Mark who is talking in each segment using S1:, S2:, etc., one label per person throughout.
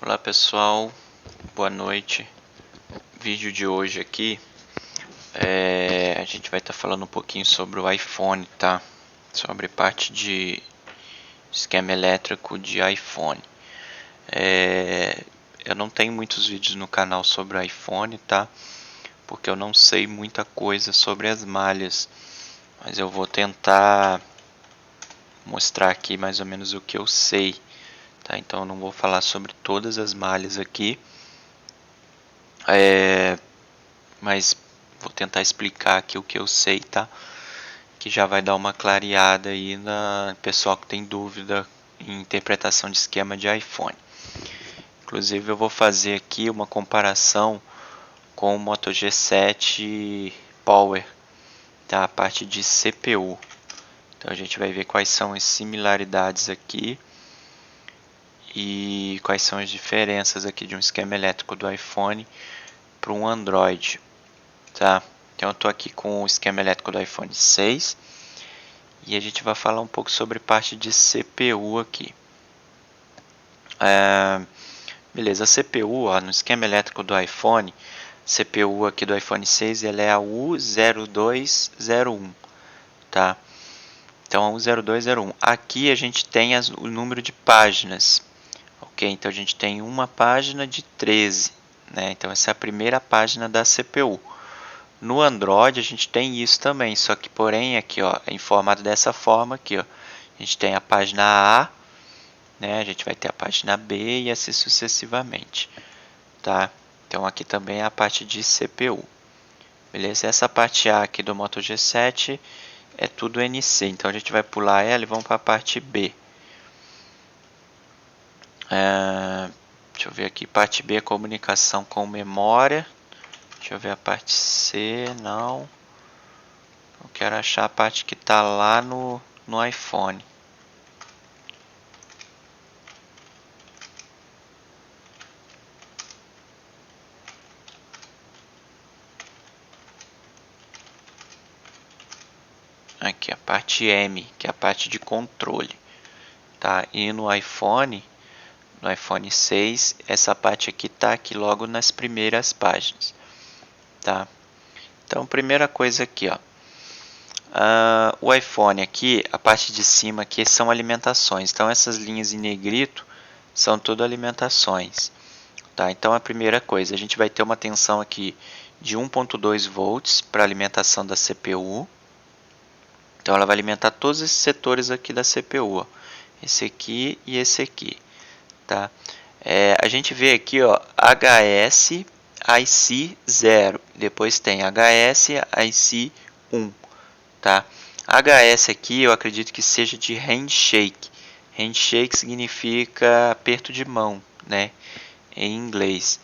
S1: Olá pessoal, boa noite. Vídeo de hoje aqui a gente vai estar falando um pouquinho sobre o iPhone, tá? Sobre parte de esquema elétrico de iPhone. Eu não tenho muitos vídeos no canal sobre o iPhone, tá? Porque eu não sei muita coisa sobre as malhas, mas eu vou tentar mostrar aqui mais ou menos o que eu sei, tá? Então eu não vou falar sobre todas as malhas aqui. Mas vou tentar explicar aqui o que eu sei, tá? Que já vai dar uma clareada aí na pessoal que tem dúvida em interpretação de esquema de iPhone. Inclusive eu vou fazer aqui uma comparação com o Moto G7 Power, tá? A parte de CPU. Então a gente vai ver quais são as similaridades aqui e quais são as diferenças aqui de um esquema elétrico do iPhone para um Android, tá? Então eu estou aqui com o esquema elétrico do iPhone 6 e a gente vai falar um pouco sobre parte de CPU aqui. Beleza, a CPU, ó, no esquema elétrico do iPhone, CPU aqui do iPhone 6, ela é a U0201, tá? Então a U0201. Aqui a gente tem o número de páginas, ok? Então a gente tem uma página de 13, né? Então essa é a primeira página da CPU. No Android a gente tem isso também, só que porém aqui, ó, é informado dessa forma aqui, ó. A gente tem a página A, né? A gente vai ter a página B e assim sucessivamente, tá? Então aqui também é a parte de CPU. Beleza? Essa parte A aqui do Moto G7 é tudo NC, então a gente vai pular ela e vamos para a parte B. Deixa eu ver aqui, parte B é comunicação com memória. Deixa eu ver a parte C, não. Eu quero achar a parte que está lá no iPhone. Aqui a parte M, que é a parte de controle, tá? E no iPhone 6, essa parte aqui tá aqui logo nas primeiras páginas, tá? Então, primeira coisa aqui, ó. O iPhone aqui, a parte de cima aqui são alimentações. Então, essas linhas em negrito são tudo alimentações, tá? Então, a primeira coisa, a gente vai ter uma tensão aqui de 1.2 volts para alimentação da CPU. Então ela vai alimentar todos esses setores aqui da CPU, ó. Esse aqui e esse aqui, tá? A gente vê aqui, ó, HS IC 0, depois tem HS IC 1, tá? HS aqui eu acredito que seja de handshake. Handshake significa aperto de mão, né? Em inglês.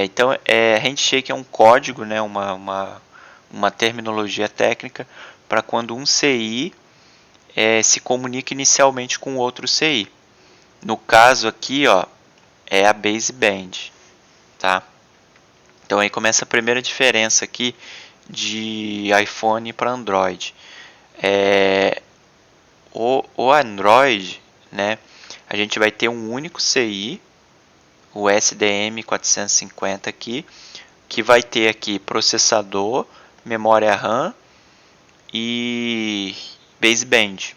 S1: Então, handshake é um código, né? Uma terminologia técnica para quando um CI se comunica inicialmente com outro CI. No caso aqui, ó, é a baseband, tá? Então aí começa a primeira diferença aqui de iPhone para Android. O Android, né? A gente vai ter um único CI, o SDM450 aqui, que vai ter aqui processador, memória RAM e baseband,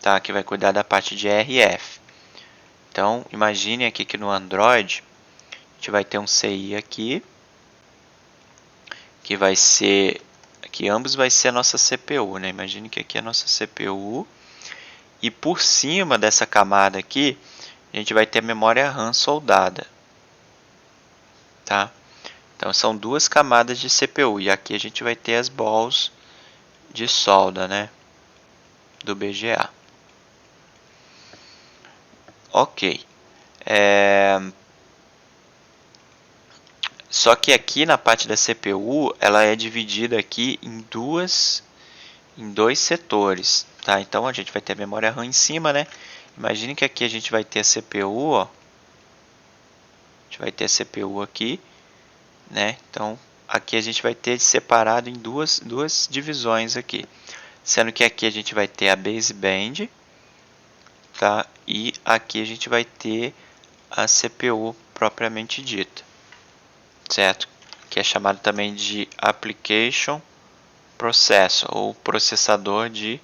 S1: tá? Que vai cuidar da parte de RF. Então, imagine aqui que no Android a gente vai ter um CI aqui, que vai ser, que ambos vai ser a nossa CPU, né? Imagine que aqui é a nossa CPU e por cima dessa camada aqui a gente vai ter a memória RAM soldada, tá? Então são duas camadas de CPU e aqui a gente vai ter as balls de solda, né? Do BGA. Ok. Só que aqui na parte da CPU, ela é dividida aqui em dois setores, tá? Então a gente vai ter a memória RAM em cima, né? Imagine que aqui a gente vai ter a CPU, ó. A gente vai ter a CPU aqui, né? Então aqui a gente vai ter separado em duas divisões aqui, sendo que aqui a gente vai ter a baseband, tá? E aqui a gente vai ter a CPU propriamente dita, certo? Que é chamado também de Application Processor ou processador de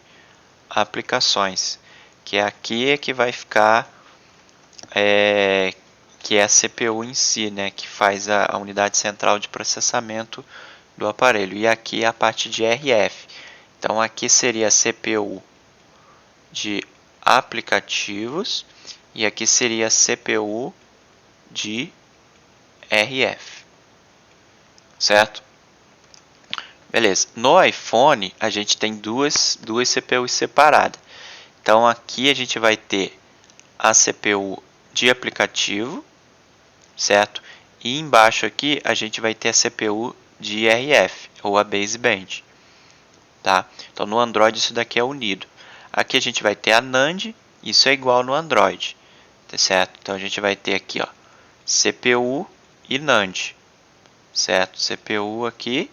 S1: aplicações, que aqui é que vai ficar, que é a CPU em si, né? Que faz a unidade central de processamento do aparelho. E aqui é a parte de RF. Então aqui seria a CPU de aplicativos e aqui seria a CPU de RF, certo? Beleza. No iPhone a gente tem duas CPUs separadas. Então aqui a gente vai ter a CPU de aplicativo, certo? E embaixo aqui a gente vai ter a CPU de RF ou a baseband, tá? Então no Android isso daqui é unido. Aqui a gente vai ter a NAND, isso é igual no Android, tá certo? Então a gente vai ter aqui, ó, CPU e NAND, certo? CPU aqui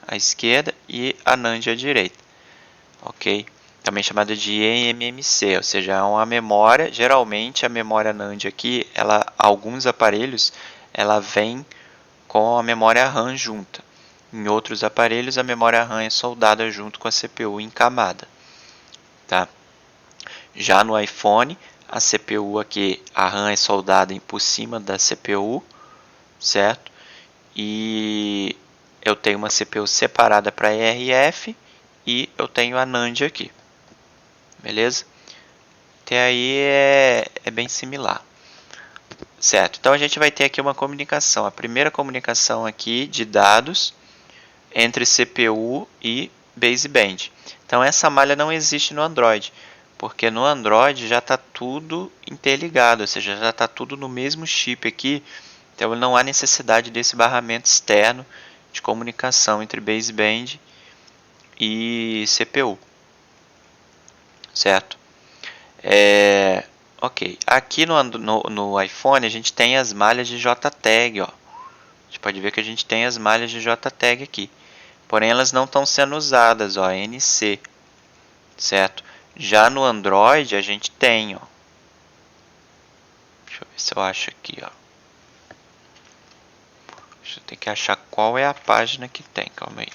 S1: à esquerda e a NAND à direita, ok? Também chamada de eMMC, ou seja, é uma memória. Geralmente a memória NAND aqui, alguns aparelhos, ela vem com a memória RAM junta. Em outros aparelhos a memória RAM é soldada junto com a CPU em camada, tá? Já no iPhone, a CPU aqui, a RAM é soldada por cima da CPU, certo? E eu tenho uma CPU separada para RF e eu tenho a NAND aqui, beleza? Até aí é bem similar, certo? Então a gente vai ter aqui uma comunicação, a primeira comunicação aqui de dados entre CPU e baseband. Então essa malha não existe no Android, porque no Android já está tudo interligado, ou seja, já está tudo no mesmo chip aqui, então não há necessidade desse barramento externo de comunicação entre baseband e CPU, certo? Ok, aqui no iPhone a gente tem as malhas de JTAG, ó. A gente pode ver que a gente tem as malhas de JTAG aqui, porém elas não estão sendo usadas, ó, NC, certo? Já no Android a gente tem, ó. Deixa eu ver se eu acho aqui, ó. Deixa eu ter que achar qual é a página que tem, calma aí.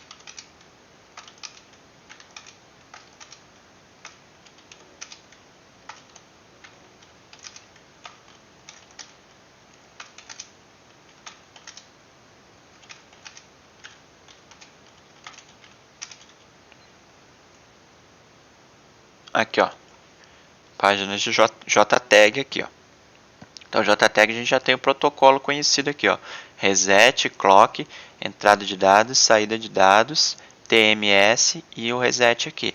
S1: Aqui, ó. Páginas de JTAG aqui, ó. Então, JTAG a gente já tem o protocolo conhecido aqui, ó. Reset, clock, entrada de dados, saída de dados, TMS e o reset aqui,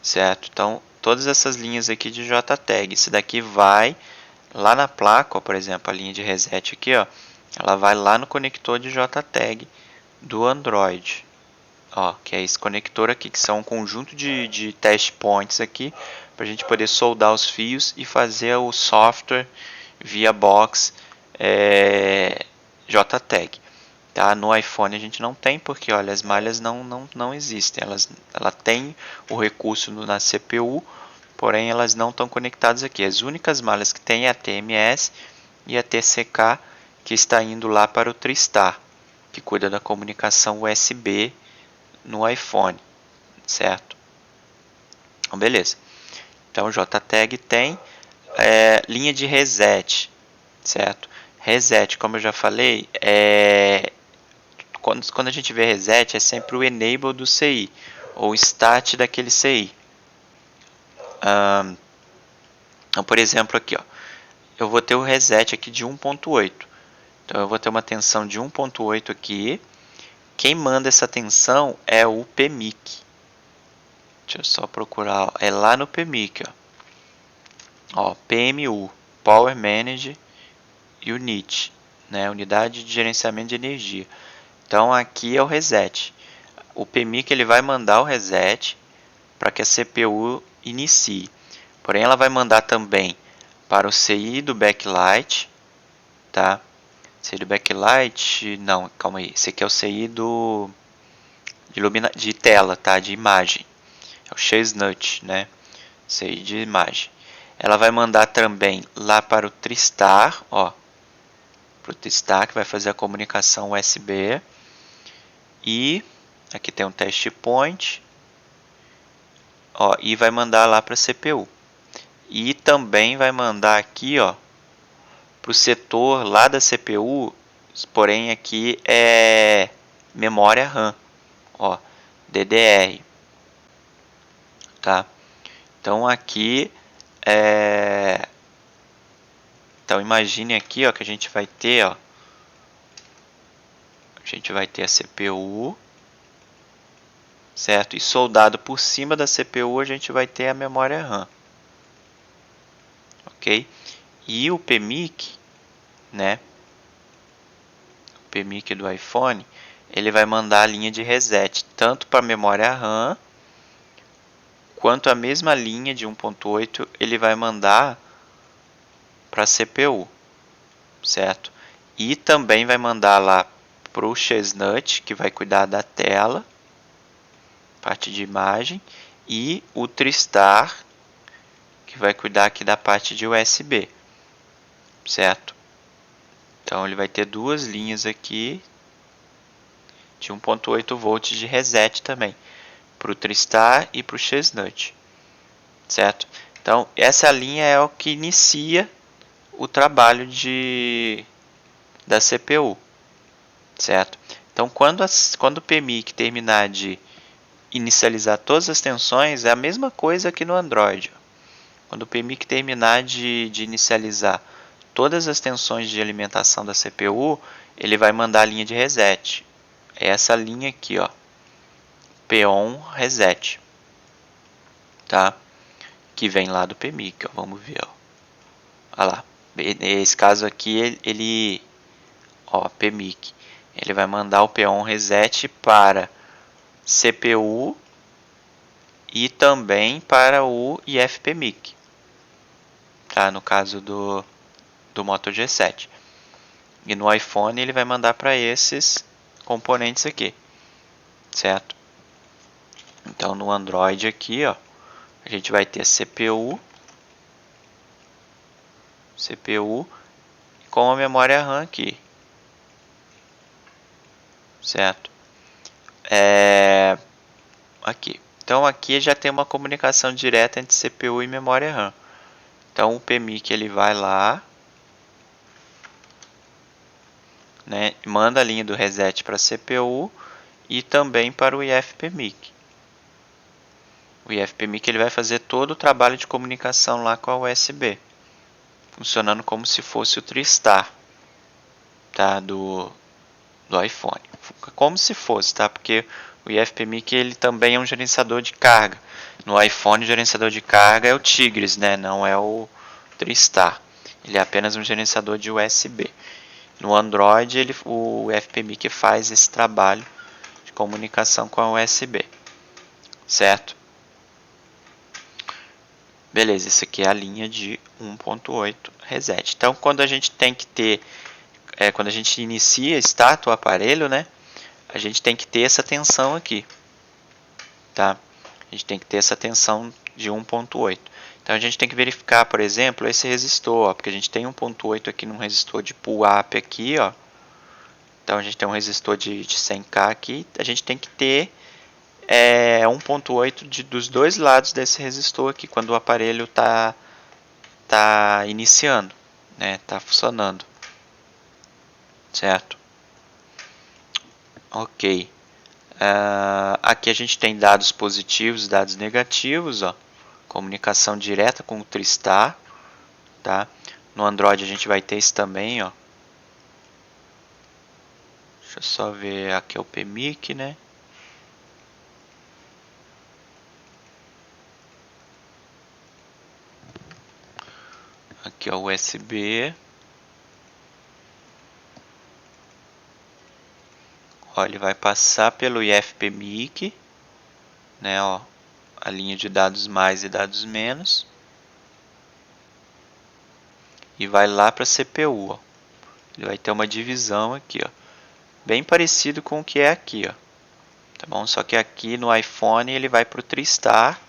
S1: certo? Então, todas essas linhas aqui de JTAG, isso daqui vai lá na placa, ó, por exemplo, a linha de reset aqui, ó, ela vai lá no conector de JTAG do Android, ó, que é esse conector aqui, que são um conjunto de test points aqui, para a gente poder soldar os fios e fazer o software via box JTAG. Tá? No iPhone a gente não tem, porque olha, as malhas não existem. Ela tem o recurso na CPU, porém elas não estão conectadas aqui. As únicas malhas que tem é a TMS e a TCK, que está indo lá para o Tristar, que cuida da comunicação USB no iPhone, certo? Então, beleza. Então, o JTAG tem linha de reset, certo? Reset, como eu já falei, quando a gente vê reset, é sempre o enable do CI, ou start daquele CI. Então, por exemplo, aqui, ó, eu vou ter o reset aqui de 1.8. Então, eu vou ter uma tensão de 1.8 aqui. Quem manda essa tensão é o PMIC. Deixa eu só procurar. É lá no PMIC, ó, PMU, Power Manage Unit, né, Unidade de Gerenciamento de Energia. Então aqui é o reset. O PMIC ele vai mandar o reset para que a CPU inicie. Porém ela vai mandar também para o CI do backlight, tá? CI do backlight, não, calma aí. Esse aqui é o CI de tela, tá? De imagem. É o Chestnut, né? CI de imagem. ela vai mandar também lá para o Tristar, ó, para o Tristar, que vai fazer a comunicação USB. E aqui tem um test point, ó, e vai mandar lá para a CPU. E também vai mandar aqui, ó, para o setor lá da CPU, porém aqui é memória RAM, ó, DDR, tá? Então aqui então imagine aqui, ó, que a gente vai ter, ó, a gente vai ter a CPU, certo? E soldado por cima da CPU a gente vai ter a memória RAM, ok? E o PMIC, né? O PMIC do iPhone, ele vai mandar a linha de reset tanto para a memória RAM quanto a mesma linha de 1.8 ele vai mandar para a CPU, certo? E também vai mandar lá para o Chestnut, que vai cuidar da tela, parte de imagem, e o Tristar, que vai cuidar aqui da parte de USB, certo? Então ele vai ter duas linhas aqui de 1.8 volts de reset também, para o Tristar e para o Chestnut, certo? Então essa linha é o que inicia o trabalho da CPU, certo? Então quando o PMIC terminar de inicializar todas as tensões, é a mesma coisa que no Android. Quando o PMIC terminar de inicializar todas as tensões de alimentação da CPU, ele vai mandar a linha de reset. É essa linha aqui, ó, PON reset, tá? Que vem lá do PMIC, ó. Vamos ver, ó. Olha lá. Nesse caso aqui, ó, PMIC. Ele vai mandar o PON reset para CPU e também para o IFPMIC, tá? No caso do Moto G7. E no iPhone ele vai mandar para esses componentes aqui, certo? Então no Android aqui, ó, a gente vai ter CPU com a memória RAM aqui, certo? Aqui. Então aqui já tem uma comunicação direta entre CPU e memória RAM. Então o PMIC ele vai lá, né, manda a linha do reset para a CPU e também para o IFPMIC. O IFPMIC ele vai fazer todo o trabalho de comunicação lá com a USB, funcionando como se fosse o Tristar, tá, do iPhone. Como se fosse, tá? Porque o IFPMIC ele também é um gerenciador de carga. No iPhone o gerenciador de carga é o Tigris, né? Não é o Tristar. Ele é apenas um gerenciador de USB. No Android o IFPMIC faz esse trabalho de comunicação com a USB, certo? Beleza, isso aqui é a linha de 1.8 reset. Então, quando a gente tem que ter, quando a gente inicia, starta o aparelho, né? A gente tem que ter essa tensão aqui, tá? A gente tem que ter essa tensão de 1.8. Então, a gente tem que verificar, por exemplo, esse resistor, ó, porque a gente tem 1.8 aqui num resistor de pull-up aqui, ó. Então, a gente tem um resistor de 100K aqui. A gente tem que ter 1.8 dos dois lados desse resistor aqui, quando o aparelho tá iniciando, né? Tá funcionando, certo? Ok. Aqui a gente tem dados positivos, dados negativos, ó. Comunicação direta com o Tristar, tá? No Android a gente vai ter isso também, ó. Deixa eu só ver, aqui é o PMIC, né? Aqui é o USB. Ó, ele vai passar pelo IFPMIC, né, ó, a linha de dados mais e dados menos, e vai lá para a CPU, ó. Ele vai ter uma divisão aqui, ó, bem parecido com o que é aqui, ó. Tá bom? Só que aqui no iPhone ele vai para o Tristar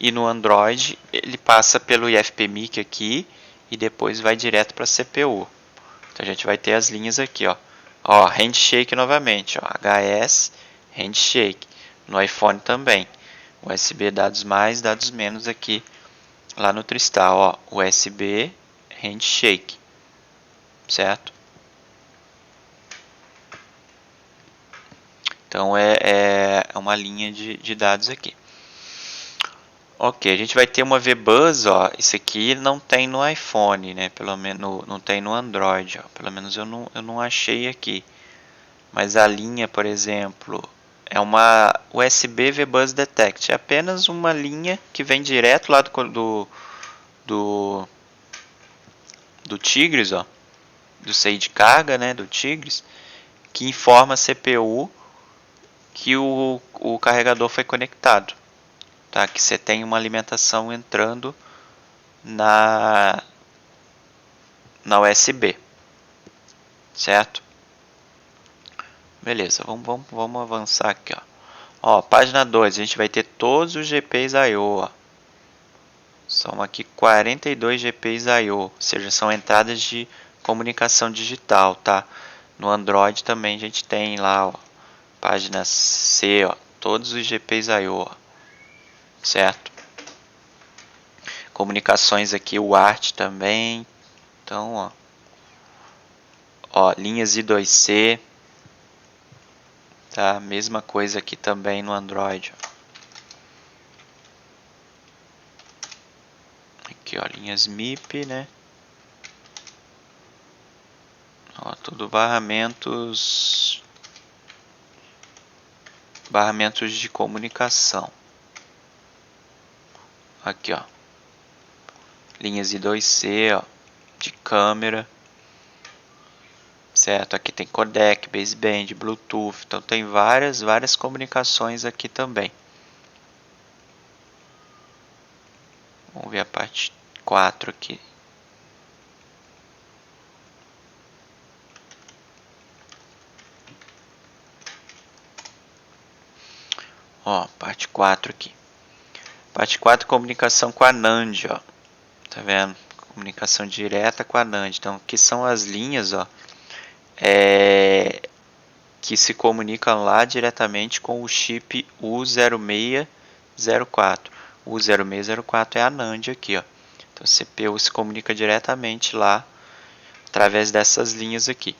S1: E no Android ele passa pelo IFPMIC aqui e depois vai direto para a CPU. Então a gente vai ter as linhas aqui, ó, handshake novamente, ó, HS, handshake. No iPhone também, USB dados mais, dados menos aqui, lá no Tristal, ó, USB, handshake, certo? Então é uma linha de dados aqui. Ok, a gente vai ter uma VBus, ó, isso aqui não tem no iPhone, né? Pelo menos não tem no Android, ó. Pelo menos eu não achei aqui. Mas a linha, por exemplo, é uma USB VBus Detect. É apenas uma linha que vem direto lá do, do Tigris, ó, do SEI de carga, né, do Tigris, que informa a CPU que o carregador foi conectado, tá? Que você tem uma alimentação entrando na USB, certo? Beleza, vamos avançar aqui, ó. Página 2, a gente vai ter todos os GPs I/O, ó. São aqui 42 GPs I/O, ou seja, são entradas de comunicação digital, tá? No Android também a gente tem lá, ó, página C, ó, todos os GPs I/O, ó, certo? Comunicações aqui, o ART também. Então, ó, linhas I2C, tá? Mesma coisa aqui também no Android, ó. Aqui, ó, linhas MIP, né? Ó, tudo barramentos de comunicação. Aqui, ó, linhas I2C, ó, de câmera, certo? Aqui tem codec, baseband, Bluetooth, então tem várias comunicações aqui também. Vamos ver a parte 4 aqui. Ó, parte 4 aqui. Parte 4, comunicação com a NAND, ó. Tá vendo? Comunicação direta com a NAND. Então, aqui são as linhas, ó, que se comunicam lá diretamente com o chip U0604. O U0604 é a NAND aqui, ó. Então, a CPU se comunica diretamente lá através dessas linhas aqui.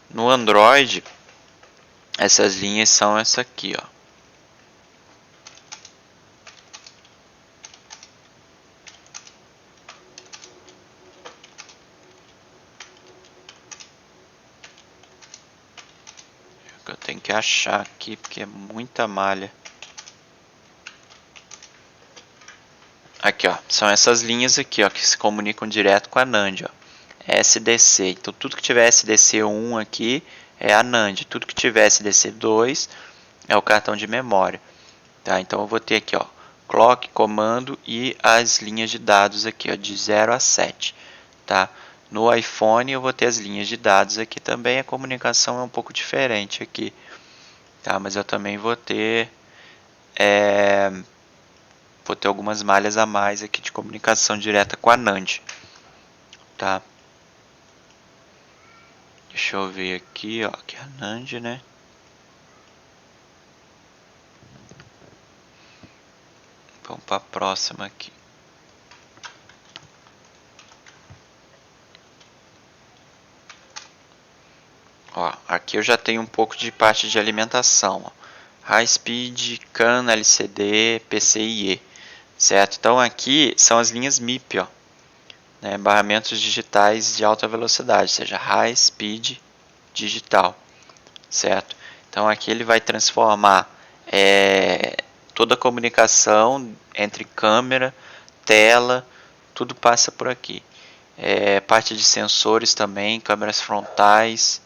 S1: No Android, essas linhas são essa aqui, ó. Eu tenho que achar aqui porque é muita malha. Aqui, ó, são essas linhas aqui, ó, que se comunicam direto com a NAND, ó. SDC. Então tudo que tiver SDC1 aqui é a NAND, tudo que tiver SDC2 é o cartão de memória, tá? Então eu vou ter aqui, ó, clock, comando e as linhas de dados aqui, ó, de 0 a 7, tá? No iPhone eu vou ter as linhas de dados aqui também, a comunicação é um pouco diferente aqui, tá? Mas eu também vou ter algumas malhas a mais aqui de comunicação direta com a NAND, tá? Deixa eu ver aqui, ó, que é a NAND, né? Vamos para a próxima aqui. Ó, aqui eu já tenho um pouco de parte de alimentação, ó. High Speed, CAN, LCD, PCIe, certo? Então aqui são as linhas MIP, ó, né? Barramentos digitais de alta velocidade, ou seja, High Speed digital, certo? Então aqui ele vai transformar toda a comunicação entre câmera, tela, tudo passa por aqui. Parte de sensores também, câmeras frontais,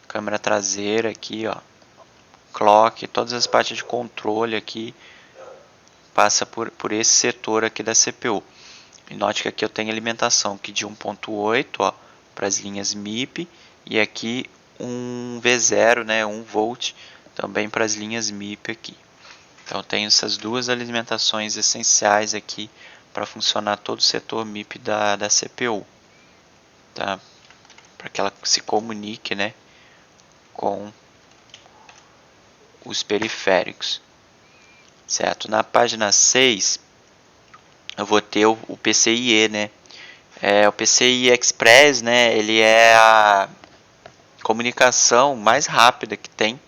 S1: câmera traseira aqui, ó, clock, todas as partes de controle aqui passa por esse setor aqui da CPU. E note que aqui eu tenho alimentação aqui de 1.8, para as linhas MIP, e aqui um V0, né, 1 volt também para as linhas MIP aqui. Então tem essas duas alimentações essenciais aqui para funcionar todo o setor MIP da CPU, tá? Para que ela se comunique, né, com os periféricos, certo? Na página 6 eu vou ter o PCIe, né? O PCI Express, né, ele é a comunicação mais rápida que tem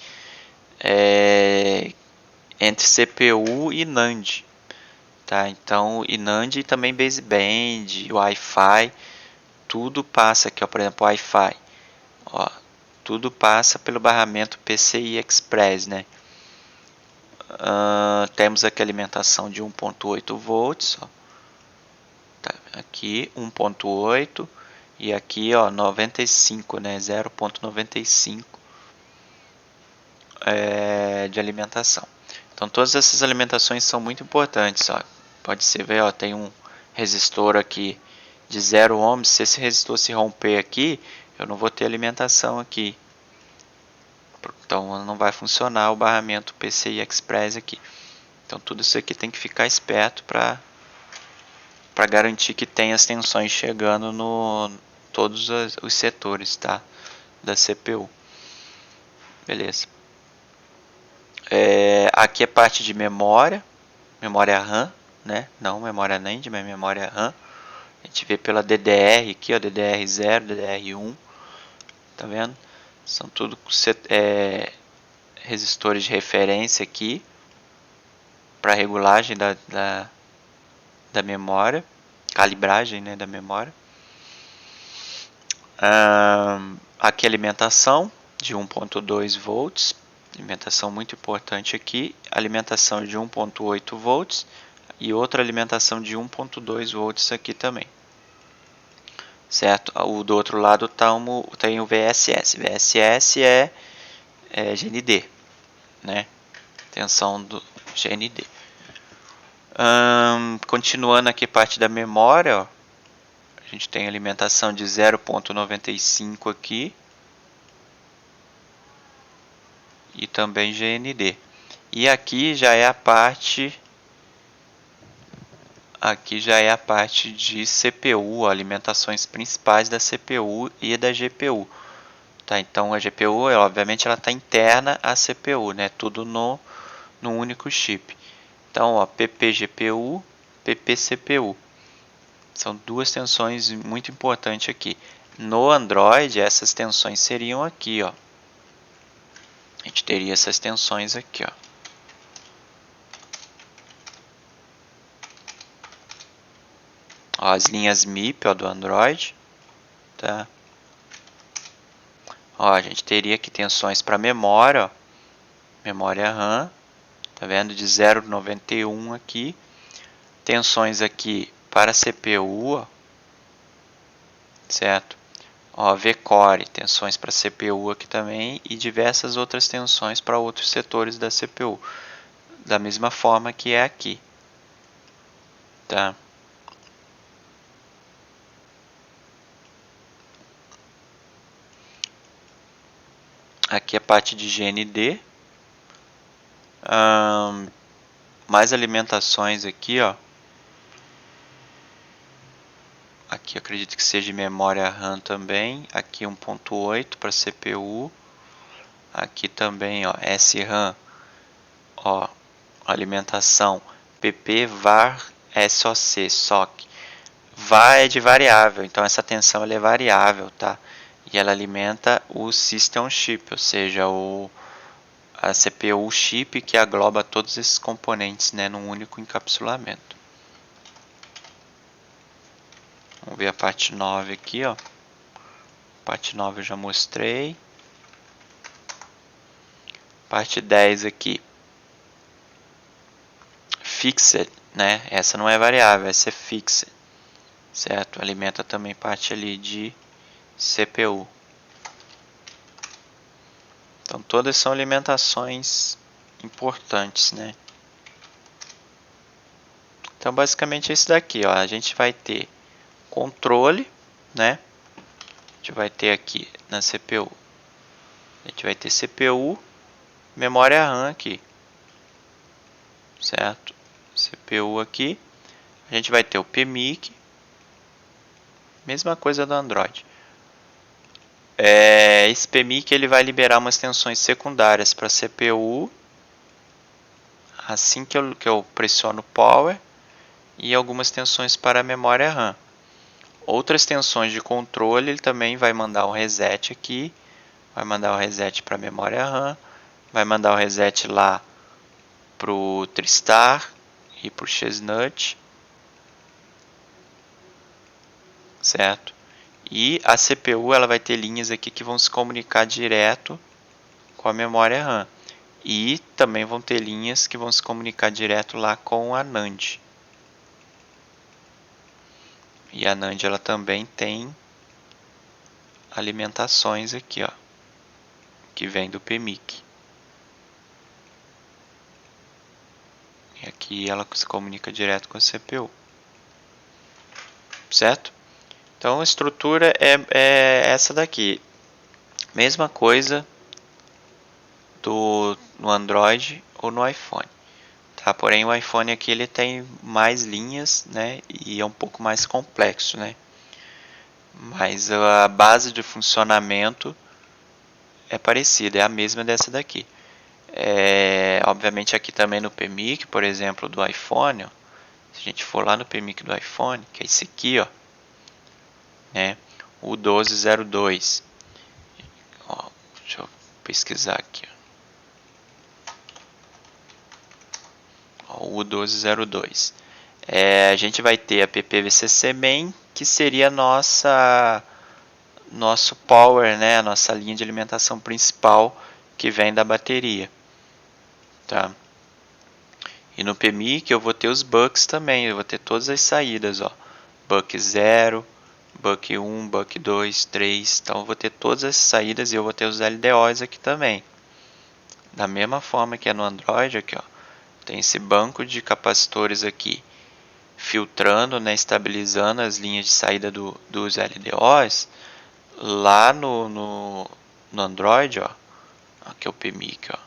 S1: entre CPU e NAND, tá? Então, e NAND e também baseband, Wi-Fi, tudo passa aqui, ó, por exemplo, Wi-Fi, ó, tudo passa pelo barramento PCI Express, né? Temos aqui a alimentação de 1.8 volts, ó. Tá, aqui 1.8 e aqui, ó, 95, né? 0.95 de alimentação. Então todas essas alimentações são muito importantes, ó. Pode se ver, ó, tem um resistor aqui de 0 ohms. Se esse resistor se romper aqui, eu não vou ter alimentação aqui. Então não vai funcionar o barramento PCI Express aqui. Então tudo isso aqui tem que ficar esperto para garantir que tem as tensões chegando no todos os setores, tá, da CPU. Beleza. Aqui é parte de memória RAM, né? Não memória NAND, mas memória RAM. A gente vê pela DDR aqui, ó, DDR0, DDR1, tá vendo? São tudo resistores de referência aqui para regulagem da memória, calibragem, né, da memória. Aqui alimentação de 1.2 volts, alimentação muito importante aqui, alimentação de 1.8 volts e outra alimentação de 1.2 volts aqui também, certo? Do outro lado tem o VSS. VSS é GND, né? Tensão do GND. Continuando aqui parte da memória, ó, a gente tem alimentação de 0.95 aqui e também GND. E aqui já é a parte de CPU, alimentações principais da CPU e da GPU. Tá, então a GPU, obviamente, ela está interna à CPU, né? Tudo no único chip. Então, ó, PPGPU, PPCPU. São duas tensões muito importantes aqui. No Android, essas tensões seriam aqui, ó. A gente teria essas tensões aqui, ó. Ó, as linhas MIP, ó, do Android, tá? Ó, a gente teria aqui tensões para memória, ó. Memória RAM, tá vendo? De 0,91 aqui. Tensões aqui para CPU, ó, certo? Ó, V-Core, tensões para CPU aqui também e diversas outras tensões para outros setores da CPU, da mesma forma que é aqui, tá? Aqui é a parte de GND, mais alimentações aqui, ó. Aqui acredito que seja memória RAM também. Aqui 1.8 para CPU. Aqui também, ó, SRAM, ó, alimentação PP var SOC. VAR é de variável, então essa tensão ela é variável, tá? E ela alimenta o System Chip, ou seja, a CPU chip que agloba todos esses componentes, né, num único encapsulamento. Vamos ver a parte 9 aqui, ó. Parte 9 eu já mostrei. Parte 10 aqui. Fixed, né? Essa não é variável, essa é fixed. Certo? Alimenta também parte ali de CPU. Então todas são alimentações importantes, né? Então basicamente é isso daqui, ó. A gente vai ter controle, né? A gente vai ter aqui na CPU. A gente vai ter CPU, memória RAM aqui. certo? CPU aqui. A gente vai ter o PMIC, mesma coisa do Android. Esse PMIC ele vai liberar umas tensões secundárias para a CPU assim que eu pressiono Power e algumas tensões para a memória RAM. Outras tensões de controle ele também vai mandar um reset aqui, vai mandar o reset para a memória RAM, vai mandar o reset lá para o TriStar e para o Chestnut, certo? E a CPU ela vai ter linhas aqui que vão se comunicar direto com a memória RAM. E também vão ter linhas que vão se comunicar direto lá com a NAND. E a NAND ela também tem alimentações aqui, ó, que vem do PMIC. E aqui ela se comunica direto com a CPU. Certo? Então a estrutura é essa daqui. Mesma coisa no Android ou no iPhone. Tá? Porém o iPhone aqui ele tem mais linhas, né? E é um pouco mais complexo, né? Mas a base de funcionamento é parecida, é a mesma dessa daqui. Obviamente aqui também no PMIC, por exemplo, do iPhone, ó, se a gente for lá no PMIC do iPhone, que é esse aqui, ó, né, o 1202. Ó, deixa eu pesquisar aqui. Ó, o 1202. A gente vai ter a PPVCC main, que seria nosso power, né, a nossa linha de alimentação principal que vem da bateria. Tá? E no PMIC eu vou ter os bucks também, eu vou ter todas as saídas, ó. Buck 0, Buck 1, Buck 2, 3, então eu vou ter todas as saídas e eu vou ter os LDOs aqui também. Da mesma forma que é no Android, aqui ó, tem esse banco de capacitores aqui, filtrando, né, estabilizando as linhas de saída dos LDOs. Lá no Android, ó, aqui é o PMIC, ó.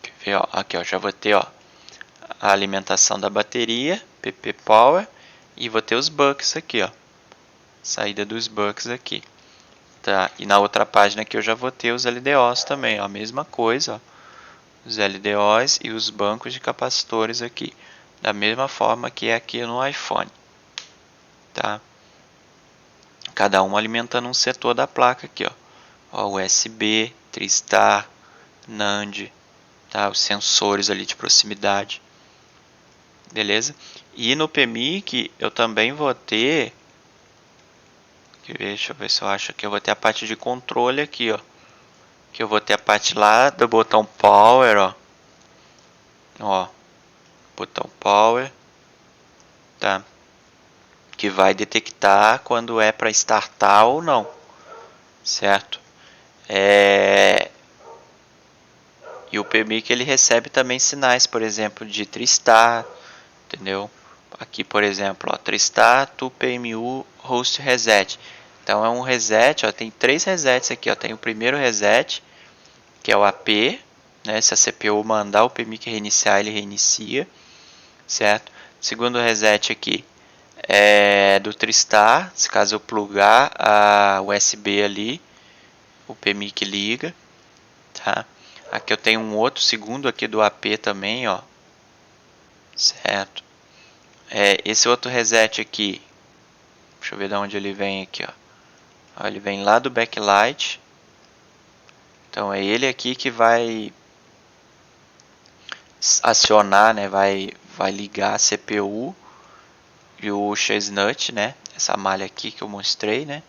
S1: Quer ver, ó, aqui ó, já vou ter ó, a alimentação da bateria, PP Power, e vou ter os bucks aqui, ó. Saída dos bucks aqui. Tá? E na outra página aqui eu já vou ter os LDOs também, ó, a mesma coisa, ó. Os LDOs e os bancos de capacitores aqui, da mesma forma que é aqui no iPhone, tá? Cada um alimentando um setor da placa aqui, ó, USB, TriStar, NAND, tá? Os sensores ali de proximidade, beleza? E no PMIC eu também vou ter, deixa eu ver se eu acho que eu vou ter a parte de controle aqui, ó. Que eu vou ter a parte lá do botão Power, ó. Ó, botão Power, tá? Que vai detectar quando é para startar ou não, certo? E o PMIC ele recebe também sinais, por exemplo, de TriStar, entendeu? Aqui, por exemplo, ó, TriStar to PMU Host Reset. Então é um reset, ó, tem 3 resets aqui, ó. Tem o primeiro reset, que é o AP, né? Se a CPU mandar o PMIC reiniciar, ele reinicia, certo? Segundo reset aqui é do TriStar, se caso eu plugar a USB ali, o PMIC liga, tá? Aqui eu tenho um outro segundo aqui do AP também, ó, certo? Esse outro reset aqui, deixa eu ver de onde ele vem aqui, ó. Ele vem lá do backlight, então é ele aqui que vai acionar, né? Vai ligar a CPU e o Chestnut, né? Essa malha aqui que eu mostrei, né?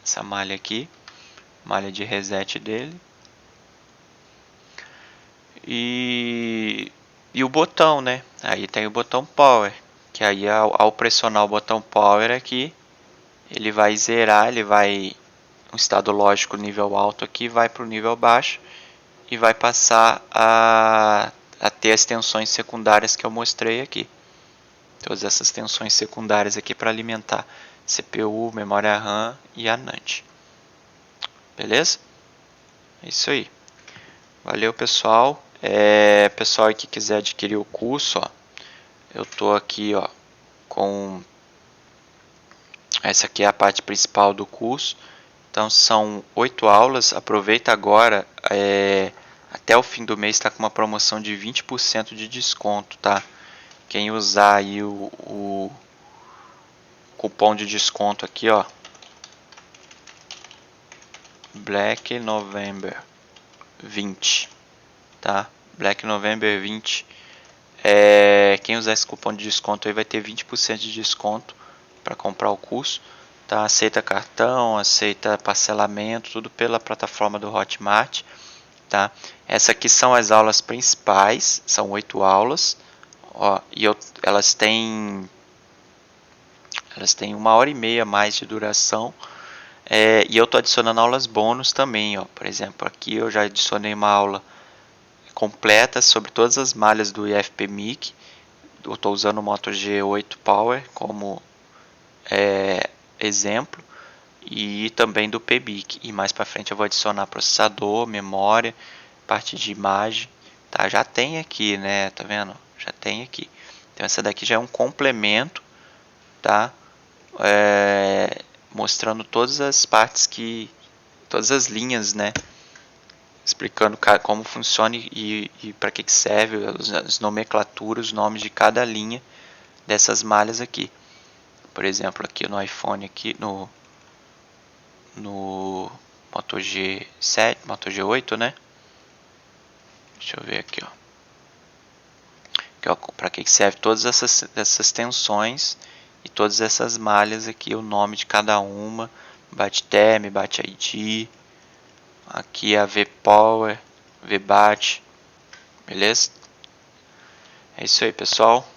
S1: Essa malha aqui, malha de reset dele. E o botão, né? Aí tem o botão Power, que aí ao pressionar o botão Power aqui, ele vai zerar, ele vai um estado lógico nível alto aqui, vai para o nível baixo e vai passar a ter as tensões secundárias que eu mostrei aqui, Todas essas tensões secundárias aqui para alimentar CPU, memória RAM e a NAND. Beleza? É isso aí. Valeu, pessoal. Pessoal que quiser adquirir o curso, ó, eu tô aqui, ó, com essa aqui é a parte principal do curso. Então são 8 aulas. Aproveita agora, até o fim do mês está com uma promoção de 20% de desconto, tá? Quem usar aí o cupom de desconto aqui, ó, Black November 20, tá? Black November 20. Quem usar esse cupom de desconto aí vai ter 20% de desconto para comprar o curso, tá? Aceita cartão, aceita parcelamento, tudo pela plataforma do Hotmart, tá? Essas aqui são as aulas principais, são 8 aulas, ó, e elas têm 1h30 mais de duração. E eu estou adicionando aulas bônus também, ó. Por exemplo, aqui eu já adicionei uma aula completa sobre todas as malhas do IFPMIC. Eu estou usando o Moto G8 Power como exemplo, e também do PBIC. E mais para frente eu vou adicionar processador, memória, parte de imagem, tá? Já tem aqui, né? Tá vendo? Já tem aqui. Então essa daqui já é um complemento, tá? Mostrando todas as partes todas as linhas, né? Explicando como funciona e para que serve, as nomenclaturas, os nomes de cada linha dessas malhas aqui. Por exemplo, aqui no iPhone, aqui no Moto G7, Moto G8, né? Deixa eu ver aqui, ó. Para que serve todas essas tensões e todas essas malhas aqui, o nome de cada uma, BAT-TEM, BAT-ID, aqui a VPower, VBAT, beleza? É isso aí, pessoal.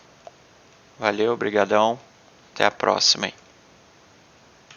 S1: Valeu, obrigadão. Até a próxima aí.